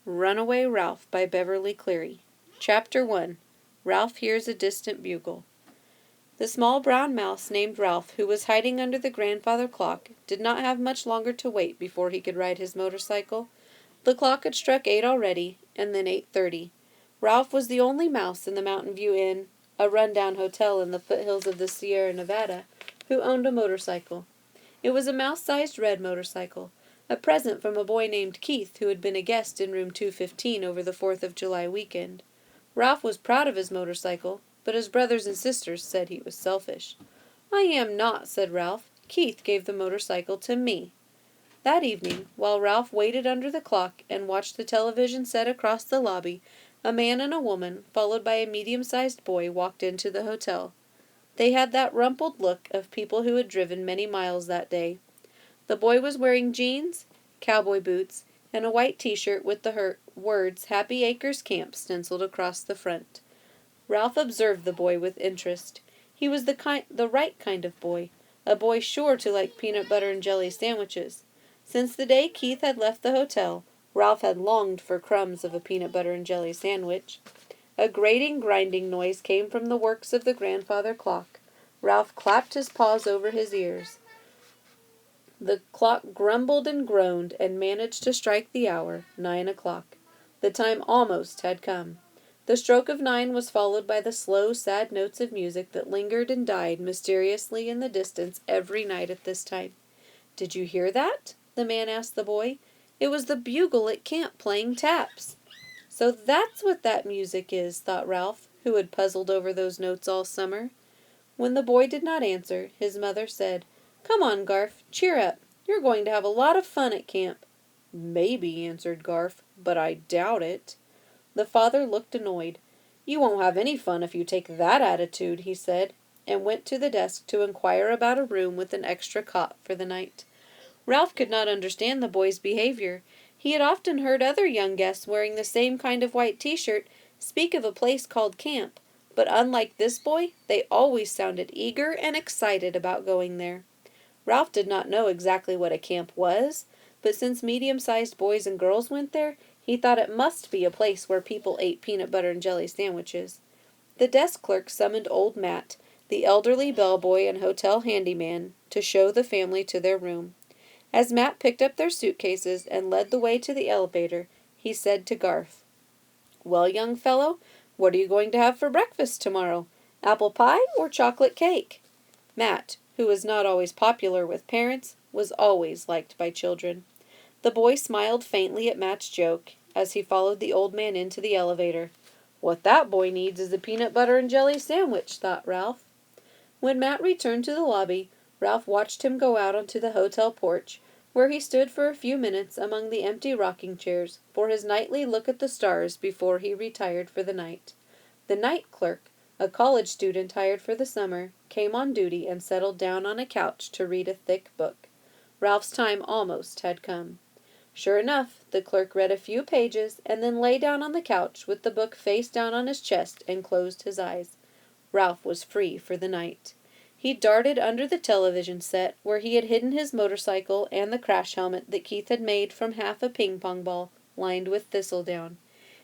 Runaway Ralph by Beverly Cleary. Chapter 1. Ralph Hears a Distant Bugle. The small brown mouse named Ralph, who was hiding under the grandfather clock, did not have much longer to wait before he could ride his motorcycle. The clock had struck 8 already, and then 8:30. Ralph was the only mouse in the Mountain View Inn, a run-down hotel in the foothills of the Sierra Nevada, who owned a motorcycle. It was a mouse-sized red motorcycle, a present from a boy named Keith who had been a guest in room 215 over the 4th of July weekend. Ralph was proud of his motorcycle, but his brothers and sisters said he was selfish. "I am not," said Ralph. "Keith gave the motorcycle to me." That evening, while Ralph waited under the clock and watched the television set across the lobby, a man and a woman, followed by a medium-sized boy, walked into the hotel. They had that rumpled look of people who had driven many miles that day. The boy was wearing jeans, cowboy boots, and a white t-shirt with the words Happy Acres Camp stenciled across the front. Ralph observed the boy with interest. He was the right kind of boy, a boy sure to like peanut butter and jelly sandwiches. Since the day Keith had left the hotel, Ralph had longed for crumbs of a peanut butter and jelly sandwich. A grating, grinding noise came from the works of the grandfather clock. Ralph clapped his paws over his ears. The clock grumbled and groaned and managed to strike the hour, 9 o'clock. The time almost had come. The stroke of 9 was followed by the slow, sad notes of music that lingered and died mysteriously in the distance every night at this time. "Did you hear that?" the man asked the boy. "It was the bugle at camp playing taps." "So that's what that music is," thought Ralph, who had puzzled over those notes all summer. When the boy did not answer, his mother said, "Come on, Garf, cheer up. You're going to have a lot of fun at camp." "Maybe," answered Garf, "but I doubt it." The father looked annoyed. "You won't have any fun if you take that attitude," he said, and went to the desk to inquire about a room with an extra cot for the night. Ralph could not understand the boy's behavior. He had often heard other young guests wearing the same kind of white t-shirt speak of a place called camp, but unlike this boy, they always sounded eager and excited about going there. Ralph did not know exactly what a camp was, but since medium-sized boys and girls went there, he thought it must be a place where people ate peanut butter and jelly sandwiches. The desk clerk summoned old Matt, the elderly bellboy and hotel handyman, to show the family to their room. As Matt picked up their suitcases and led the way to the elevator, he said to Garf, "Well, young fellow, what are you going to have for breakfast tomorrow? Apple pie or chocolate cake?" Matt, who was not always popular with parents, was always liked by children. The boy smiled faintly at Matt's joke as he followed the old man into the elevator. "What that boy needs is a peanut butter and jelly sandwich," thought Ralph. When Matt returned to the lobby, Ralph watched him go out onto the hotel porch, where he stood for a few minutes among the empty rocking chairs for his nightly look at the stars before he retired for the night. The night clerk, a college student hired for the summer, came on duty and settled down on a couch to read a thick book. Ralph's time almost had come. Sure enough, the clerk read a few pages and then lay down on the couch with the book face down on his chest and closed his eyes. Ralph was free for the night. He darted under the television set where he had hidden his motorcycle and the crash helmet that Keith had made from half a ping-pong ball lined with thistledown.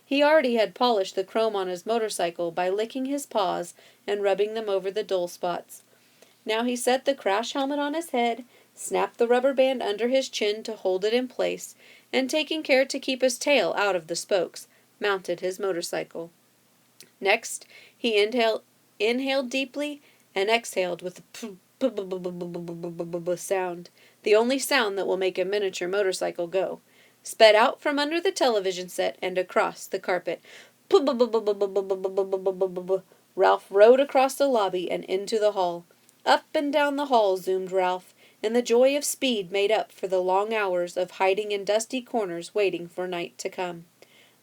He already had polished the chrome on his motorcycle by licking his paws and rubbing them over the dull spots. Now he set the crash helmet on his head, snapped the rubber band under his chin to hold it in place, and taking care to keep his tail out of the spokes, mounted his motorcycle. Next, he inhaled deeply and exhaled with a sound, the only sound that will make a miniature motorcycle go, sped out from under the television set and across the carpet. Ralph rode across the lobby and into the hall. Up and down the hall zoomed Ralph, and the joy of speed made up for the long hours of hiding in dusty corners waiting for night to come.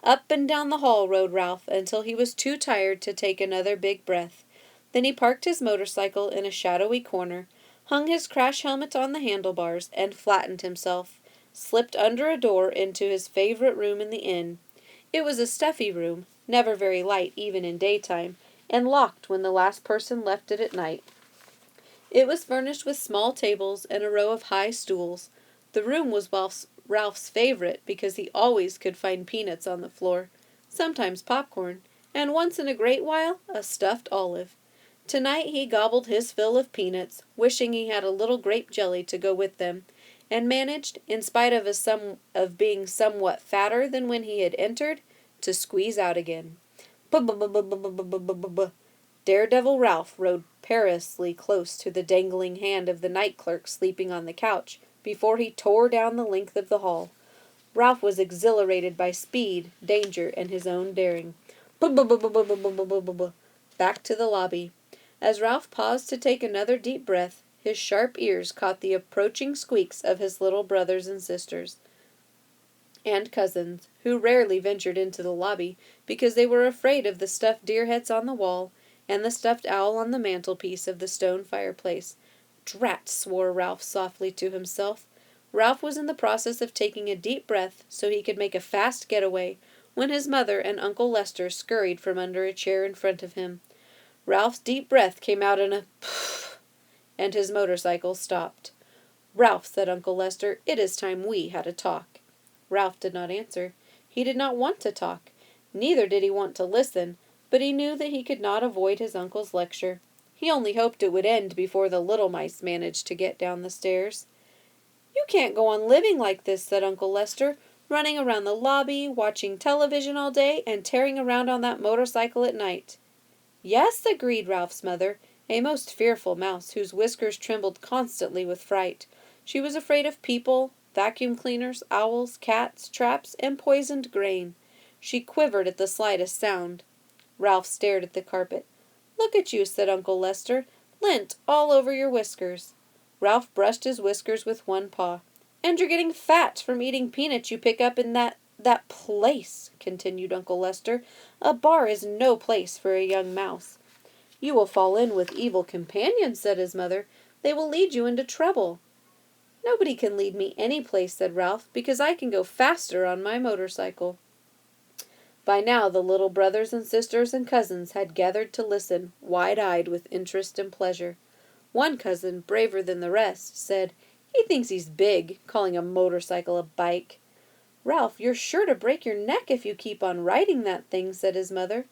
Up and down the hall rode Ralph until he was too tired to take another big breath. Then he parked his motorcycle in a shadowy corner, hung his crash helmet on the handlebars, and flattened himself, slipped under a door into his favorite room in the inn. It was a stuffy room, never very light even in daytime, and locked when the last person left it at night. It was furnished with small tables and a row of high stools. The room was Ralph's favorite because he always could find peanuts on the floor, sometimes popcorn, and once in a great while a stuffed olive. Tonight he gobbled his fill of peanuts, wishing he had a little grape jelly to go with them, and managed, in spite of being somewhat fatter than when he had entered, to squeeze out again. B-b-b-b-b-b-b-b-b. Daredevil Ralph rode perilously close to the dangling hand of the night clerk sleeping on the couch before he tore down the length of the hall. Ralph was exhilarated by speed, danger, and his own daring. B-b-b-b-b-b-b-b-b-b. Back to the lobby. As Ralph paused to take another deep breath, his sharp ears caught the approaching squeaks of his little brothers and sisters and cousins, who rarely ventured into the lobby because they were afraid of the stuffed deer heads on the wall and the stuffed owl on the mantelpiece of the stone fireplace. Drat, swore Ralph softly to himself. Ralph was in the process of taking a deep breath so he could make a fast getaway when his mother and Uncle Lester scurried from under a chair in front of him. Ralph's deep breath came out in a pff, and his motorcycle stopped. "Ralph," said Uncle Lester, "it is time we had a talk." Ralph did not answer. He did not want to talk. Neither did he want to listen, but he knew that he could not avoid his uncle's lecture. He only hoped it would end before the little mice managed to get down the stairs. "You can't go on living like this," said Uncle Lester, "running around the lobby, watching television all day, and tearing around on that motorcycle at night." "Yes," agreed Ralph's mother, a most fearful mouse whose whiskers trembled constantly with fright. She was afraid of people, vacuum cleaners, owls, cats, traps, and poisoned grain. She quivered at the slightest sound. Ralph stared at the carpet. "Look at you," said Uncle Lester, "lint all over your whiskers." Ralph brushed his whiskers with one paw. "And you're getting fat from eating peanuts you pick up in that place," continued Uncle Lester. "A bar is no place for a young mouse." "You will fall in with evil companions," said his mother. "They will lead you into trouble." "Nobody can lead me any place," said Ralph, "because I can go faster on my motorcycle." By now the little brothers and sisters and cousins had gathered to listen, wide-eyed with interest and pleasure. One cousin, braver than the rest, said, "He thinks he's big, calling a motorcycle a bike." "Ralph, you're sure to break your neck if you keep on riding that thing," said his mother.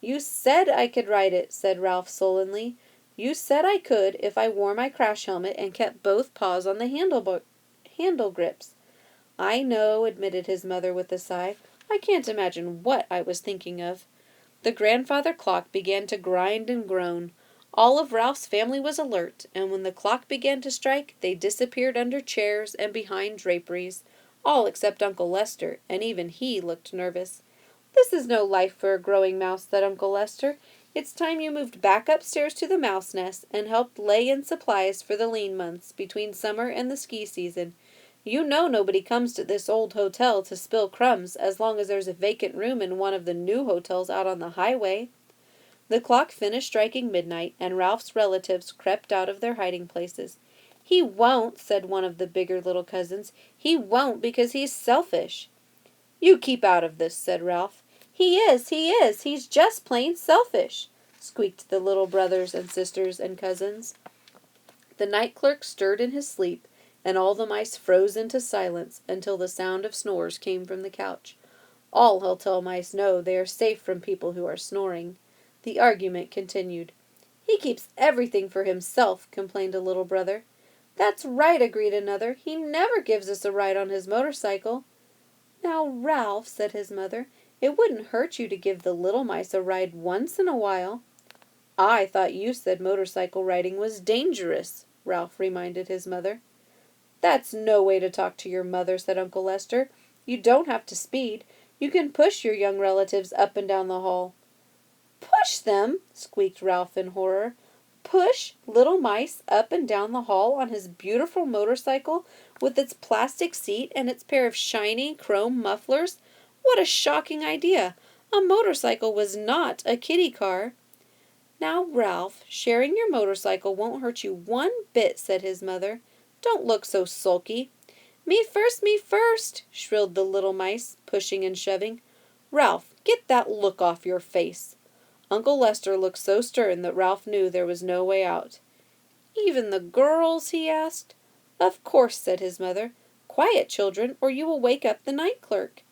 "You said I could ride it," said Ralph sullenly. "You said I could if I wore my crash helmet and kept both paws on the handle grips." "I know," admitted his mother with a sigh. "I can't imagine what I was thinking of." The grandfather clock began to grind and groan. All of Ralph's family was alert, and when the clock began to strike, they disappeared under chairs and behind draperies, all except Uncle Lester, and even he looked nervous. "This is no life for a growing mouse," said Uncle Lester. "It's time you moved back upstairs to the mouse nest and helped lay in supplies for the lean months between summer and the ski season. You know nobody comes to this old hotel to spill crumbs as long as there's a vacant room in one of the new hotels out on the highway." The clock finished striking midnight, and Ralph's relatives crept out of their hiding places. "He won't," said one of the bigger little cousins. "He won't because he's selfish." "You keep out of this," said Ralph. He is, he's just plain selfish," squeaked the little brothers and sisters and cousins. The night clerk stirred in his sleep, and all the mice froze into silence until the sound of snores came from the couch. All hotel mice know they are safe from people who are snoring. The argument continued. "He keeps everything for himself," complained a little brother. "That's right," agreed another. "He never gives us a ride on his motorcycle." "Now, Ralph," said his mother, "it wouldn't hurt you to give the little mice a ride once in a while." "I thought you said motorcycle riding was dangerous," Ralph reminded his mother. "That's no way to talk to your mother," said Uncle Lester. "You don't have to speed. You can push your young relatives up and down the hall." "Push them?" squeaked Ralph in horror. "Push little mice up and down the hall on his beautiful motorcycle with its plastic seat and its pair of shiny chrome mufflers? What a shocking idea! A motorcycle was not a kiddie car." "Now, Ralph, sharing your motorcycle won't hurt you one bit," said his mother. "Don't look so sulky." Me first," shrilled the little mice, pushing and shoving. "Ralph, get that look off your face." Uncle Lester looked so stern that Ralph knew there was no way out. "Even the girls?" he asked. "Of course," said his mother. Quiet, children, or you will wake up the night clerk."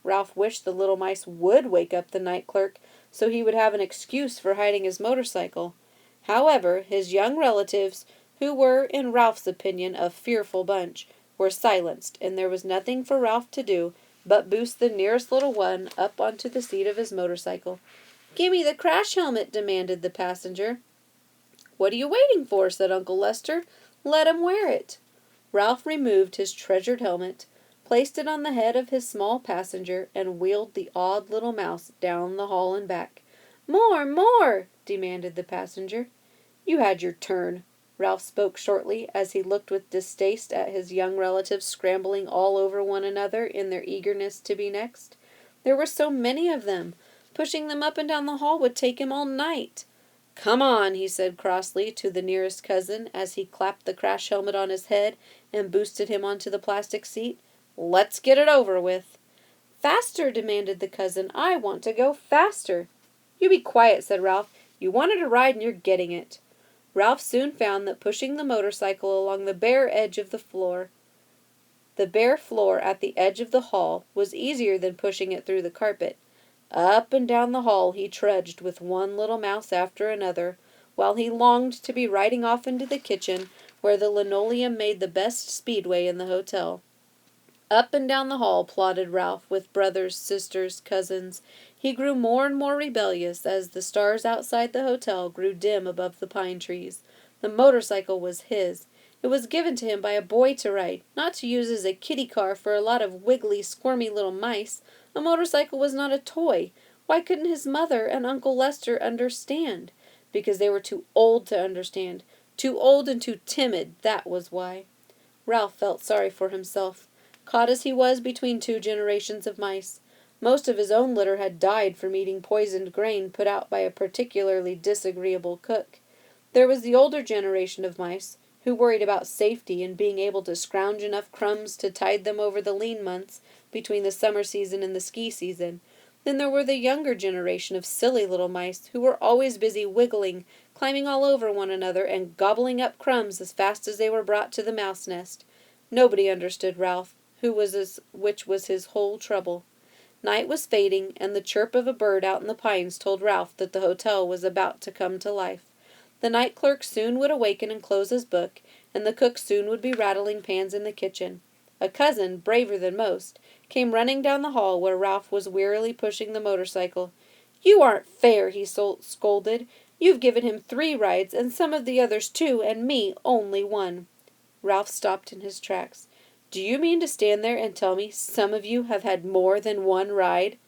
Ralph wished the little mice would wake up the night clerk, so he would have an excuse for hiding his motorcycle. However, his young relatives, who were, in Ralph's opinion, a fearful bunch, were silenced, and there was nothing for Ralph to do but boost the nearest little one up onto the seat of his motorcycle. "Gimme the crash helmet," demanded the passenger. "What are you waiting for?" said Uncle Lester. "Let him wear it." Ralph removed his treasured helmet, placed it on the head of his small passenger, and wheeled the odd little mouse down the hall and back. "More, more!" demanded the passenger. "You had your turn." Ralph spoke shortly, as he looked with distaste at his young relatives scrambling all over one another in their eagerness to be next. There were so many of them. Pushing them up and down the hall would take him all night. "Come on," he said crossly to the nearest cousin, as he clapped the crash helmet on his head and boosted him onto the plastic seat. "Let's get it over with." "Faster," demanded the cousin. "I want to go faster." "You be quiet," said Ralph. "You wanted a ride and you're getting it." Ralph soon found that pushing the motorcycle along the bare floor at the edge of the hall, was easier than pushing it through the carpet. Up and down the hall he trudged with one little mouse after another, while he longed to be riding off into the kitchen, where the linoleum made the best speedway in the hotel. Up and down the hall plodded Ralph, with brothers, sisters, cousins. He grew more and more rebellious as the stars outside the hotel grew dim above the pine trees. The motorcycle was his. It was given to him by a boy to ride, not to use as a kiddie car for a lot of wiggly, squirmy little mice. A motorcycle was not a toy. Why couldn't his mother and Uncle Lester understand? Because they were too old to understand. Too old and too timid, that was why. Ralph felt sorry for himself, caught as he was between two generations of mice. Most of his own litter had died from eating poisoned grain put out by a particularly disagreeable cook. There was the older generation of mice, who worried about safety and being able to scrounge enough crumbs to tide them over the lean months between the summer season and the ski season. Then there were the younger generation of silly little mice who were always busy wiggling, climbing all over one another, and gobbling up crumbs as fast as they were brought to the mouse nest. Nobody understood Ralph, which was his whole trouble. Night was fading, and the chirp of a bird out in the pines told Ralph that the hotel was about to come to life. The night clerk soon would awaken and close his book, and the cook soon would be rattling pans in the kitchen. A cousin, braver than most, came running down the hall where Ralph was wearily pushing the motorcycle. "You aren't fair," he scolded. "You've given him 3 rides, and some of the others 2, and me only 1. Ralph stopped in his tracks. "Do you mean to stand there and tell me some of you have had more than 1 ride?"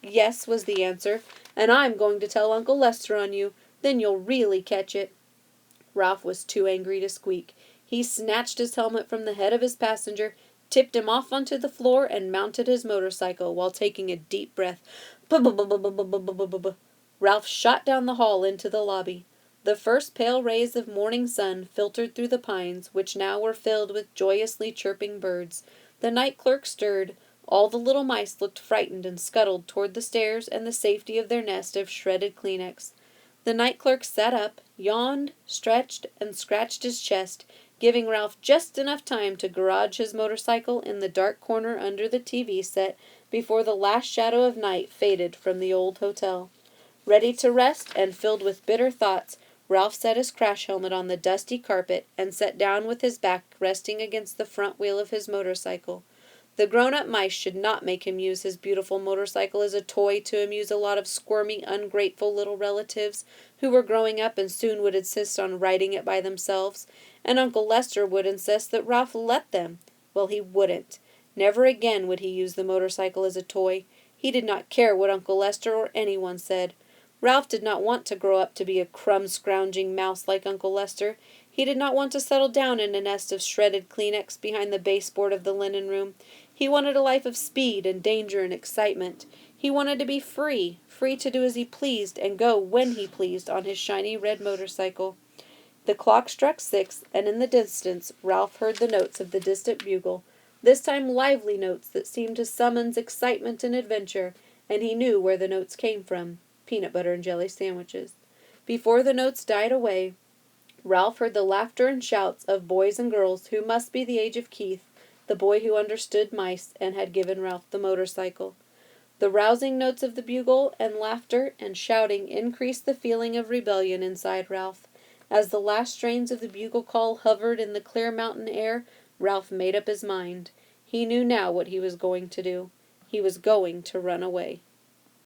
"Yes," was the answer, "and I'm going to tell Uncle Lester on you. Then you'll really catch it." Ralph was too angry to squeak. He snatched his helmet from the head of his passenger, tipped him off onto the floor, and mounted his motorcycle while taking a deep breath. "B-b-b-b-b-b-b-b-b-b." Ralph shot down the hall into the lobby. The first pale rays of morning sun filtered through the pines, which now were filled with joyously chirping birds. The night clerk stirred. All the little mice looked frightened and scuttled toward the stairs and the safety of their nest of shredded Kleenex. The night clerk sat up, yawned, stretched, and scratched his chest, giving Ralph just enough time to garage his motorcycle in the dark corner under the TV set before the last shadow of night faded from the old hotel. Ready to rest and filled with bitter thoughts, Ralph set his crash helmet on the dusty carpet and sat down with his back resting against the front wheel of his motorcycle. The grown-up mice should not make him use his beautiful motorcycle as a toy to amuse a lot of squirmy, ungrateful little relatives who were growing up and soon would insist on riding it by themselves, and Uncle Lester would insist that Ralph let them. Well, he wouldn't. Never again would he use the motorcycle as a toy. He did not care what Uncle Lester or anyone said. Ralph did not want to grow up to be a crumb-scrounging mouse like Uncle Lester. He did not want to settle down in a nest of shredded Kleenex behind the baseboard of the linen room. He wanted a life of speed and danger and excitement. He wanted to be free to do as he pleased and go when he pleased on his shiny red motorcycle. The clock struck 6, and in the distance Ralph heard the notes of the distant bugle, this time lively notes that seemed to summons excitement and adventure, and he knew where the notes came from: peanut butter and jelly sandwiches. Before the notes died away, Ralph heard the laughter and shouts of boys and girls who must be the age of Keith, the boy who understood mice and had given Ralph the motorcycle. The rousing notes of the bugle and laughter and shouting increased the feeling of rebellion inside Ralph. As the last strains of the bugle call hovered in the clear mountain air, Ralph made up his mind. He knew now what he was going to do. He was going to run away.